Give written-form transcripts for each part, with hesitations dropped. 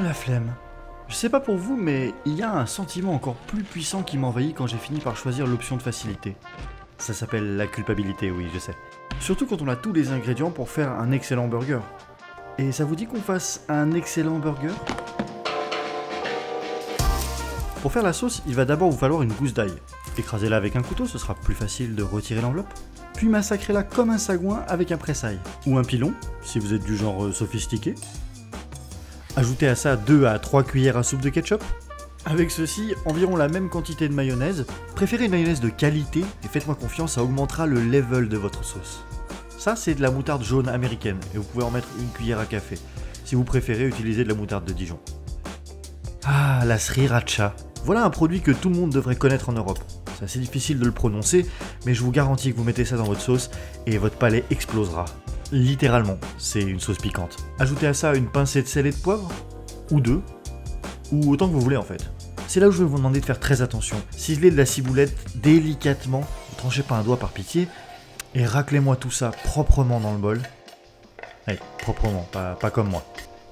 la flemme. Je sais pas pour vous, mais il y a un sentiment encore plus puissant qui m'envahit quand j'ai fini par choisir l'option de facilité. Ça s'appelle la culpabilité, oui, je sais. Surtout quand on a tous les ingrédients pour faire un excellent burger. Et ça vous dit qu'on fasse un excellent burger ? Pour faire la sauce, il va d'abord vous falloir une gousse d'ail. Écrasez-la avec un couteau, ce sera plus facile de retirer l'enveloppe. Puis massacrez-la comme un sagouin avec un presse-ail. Ou un pilon, si vous êtes du genre sophistiqué. Ajoutez à ça 2 à 3 cuillères à soupe de ketchup. Avec ceci, environ la même quantité de mayonnaise. Préférez une mayonnaise de qualité et faites-moi confiance, ça augmentera le level de votre sauce. Ça, c'est de la moutarde jaune américaine et vous pouvez en mettre une cuillère à café. Si vous préférez, utilisez de la moutarde de Dijon. Ah, la sriracha. Voilà un produit que tout le monde devrait connaître en Europe. C'est assez difficile de le prononcer, mais je vous garantis que vous mettez ça dans votre sauce et votre palais explosera. Littéralement, c'est une sauce piquante. Ajoutez à ça une pincée de sel et de poivre, ou 2, ou autant que vous voulez en fait. C'est là où je vais vous demander de faire très attention. Ciselez de la ciboulette délicatement, ne tranchez pas un doigt par pitié, et raclez-moi tout ça proprement dans le bol. Allez, proprement, pas comme moi.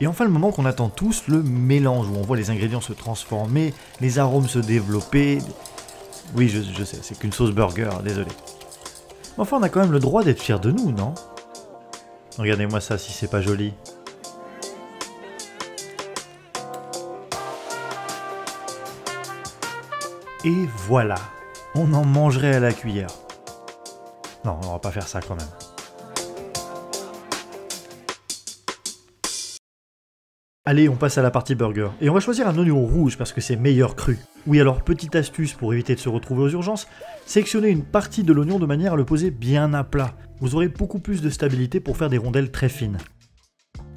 Et enfin le moment qu'on attend tous, le mélange, où on voit les ingrédients se transformer, les arômes se développer. Oui, je sais, c'est qu'une sauce burger, désolé. Mais enfin, on a quand même le droit d'être fiers de nous, non ? Regardez-moi ça si c'est pas joli. Et voilà, on en mangerait à la cuillère. Non, on va pas faire ça quand même. Allez, on passe à la partie burger. Et on va choisir un oignon rouge parce que c'est meilleur cru. Oui, alors petite astuce pour éviter de se retrouver aux urgences, sélectionnez une partie de l'oignon de manière à le poser bien à plat. Vous aurez beaucoup plus de stabilité pour faire des rondelles très fines.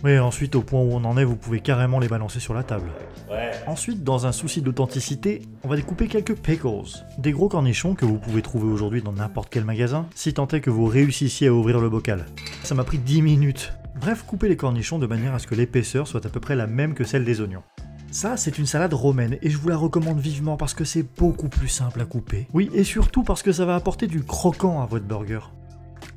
Oui, ensuite au point où on en est, vous pouvez carrément les balancer sur la table. Ouais. Ensuite, dans un souci d'authenticité, on va découper quelques pickles, des gros cornichons que vous pouvez trouver aujourd'hui dans n'importe quel magasin, si tant est que vous réussissiez à ouvrir le bocal. Ça m'a pris 10 minutes. Bref, coupez les cornichons de manière à ce que l'épaisseur soit à peu près la même que celle des oignons. Ça, c'est une salade romaine et je vous la recommande vivement parce que c'est beaucoup plus simple à couper. Oui, et surtout parce que ça va apporter du croquant à votre burger.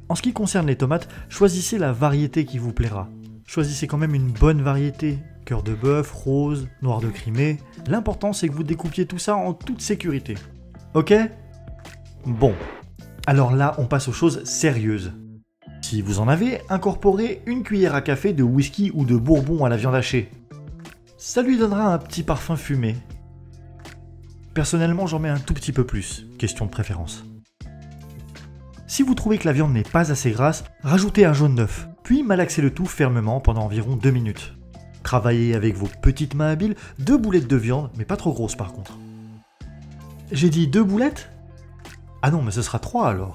En ce qui concerne les tomates, choisissez la variété qui vous plaira. Choisissez quand même une bonne variété, cœur de bœuf, rose, noir de Crimée. L'important c'est que vous découpiez tout ça en toute sécurité. Ok ? Bon. Alors là, on passe aux choses sérieuses. Si vous en avez, incorporez une cuillère à café de whisky ou de bourbon à la viande hachée. Ça lui donnera un petit parfum fumé. Personnellement, j'en mets un tout petit peu plus, question de préférence. Si vous trouvez que la viande n'est pas assez grasse, rajoutez un jaune d'œuf, puis malaxez le tout fermement pendant environ 2 minutes. Travaillez avec vos petites mains habiles 2 boulettes de viande, mais pas trop grosses par contre. J'ai dit 2 boulettes ? Ah non, mais ce sera 3 alors.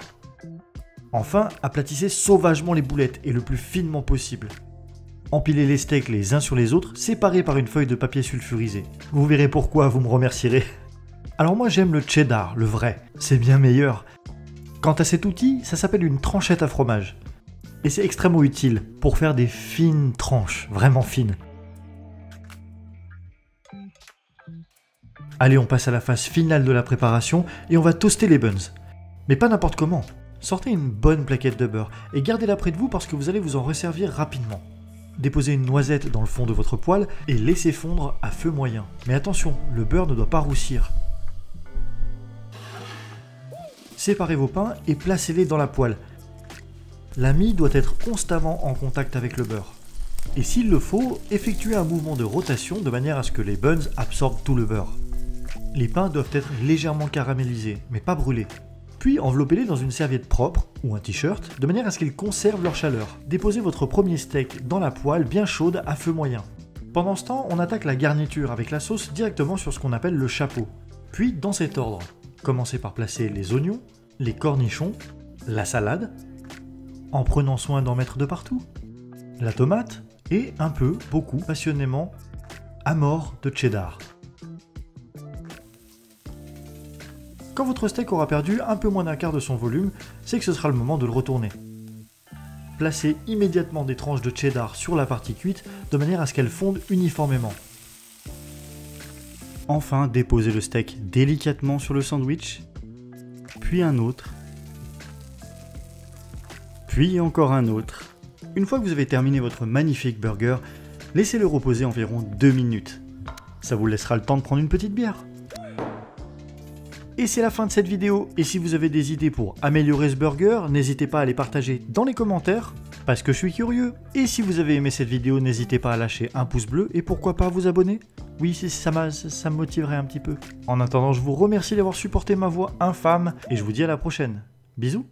Enfin, aplatissez sauvagement les boulettes et le plus finement possible. Empilez les steaks les uns sur les autres, séparés par une feuille de papier sulfurisé. Vous verrez pourquoi, vous me remercierez. Alors moi j'aime le cheddar, le vrai, c'est bien meilleur. Quant à cet outil, ça s'appelle une tranchette à fromage. Et c'est extrêmement utile pour faire des fines tranches, vraiment fines. Allez, on passe à la phase finale de la préparation et on va toaster les buns. Mais pas n'importe comment. Sortez une bonne plaquette de beurre et gardez-la près de vous parce que vous allez vous en resservir rapidement. Déposez une noisette dans le fond de votre poêle et laissez fondre à feu moyen. Mais attention, le beurre ne doit pas roussir. Séparez vos pains et placez-les dans la poêle. La mie doit être constamment en contact avec le beurre. Et s'il le faut, effectuez un mouvement de rotation de manière à ce que les buns absorbent tout le beurre. Les pains doivent être légèrement caramélisés, mais pas brûlés. Puis enveloppez-les dans une serviette propre ou un t-shirt de manière à ce qu'ils conservent leur chaleur. Déposez votre premier steak dans la poêle bien chaude à feu moyen. Pendant ce temps, on attaque la garniture avec la sauce directement sur ce qu'on appelle le chapeau. Puis dans cet ordre, commencez par placer les oignons, les cornichons, la salade, en prenant soin d'en mettre de partout, la tomate et un peu, beaucoup, passionnément, à mort de cheddar. Quand votre steak aura perdu un peu moins d'un quart de son volume, c'est que ce sera le moment de le retourner. Placez immédiatement des tranches de cheddar sur la partie cuite de manière à ce qu'elles fondent uniformément. Enfin, déposez le steak délicatement sur le sandwich, puis un autre, puis encore un autre. Une fois que vous avez terminé votre magnifique burger, Laissez-le reposer environ 2 minutes. Ça vous laissera le temps de prendre une petite bière. Et c'est la fin de cette vidéo, et si vous avez des idées pour améliorer ce burger, n'hésitez pas à les partager dans les commentaires, parce que je suis curieux. Et si vous avez aimé cette vidéo, n'hésitez pas à lâcher un pouce bleu, et pourquoi pas vous abonner. Oui, ça me motiverait un petit peu. En attendant, je vous remercie d'avoir supporté ma voix infâme, et je vous dis à la prochaine. Bisous.